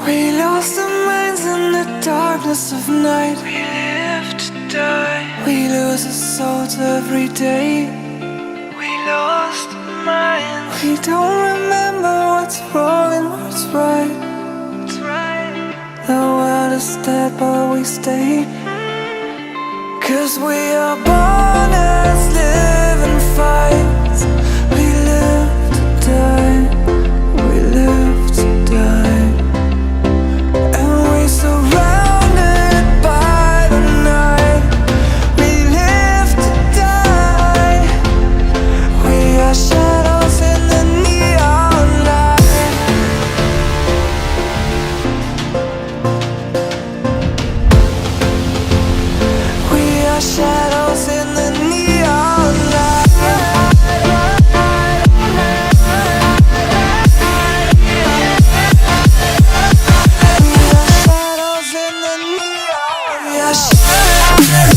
We lost our minds in the darkness of night. We live to die. We lose our souls every day. We lost our minds. We don't remember what's wrong and what's right. The world is dead but we stay. 'Cause we are born as living fights. We live to die. We live to die. And we surrounded by the night. We live to die. We are shadows in the neon light. We are shadows in the neon light. We are shadows in the neon. We are shadows.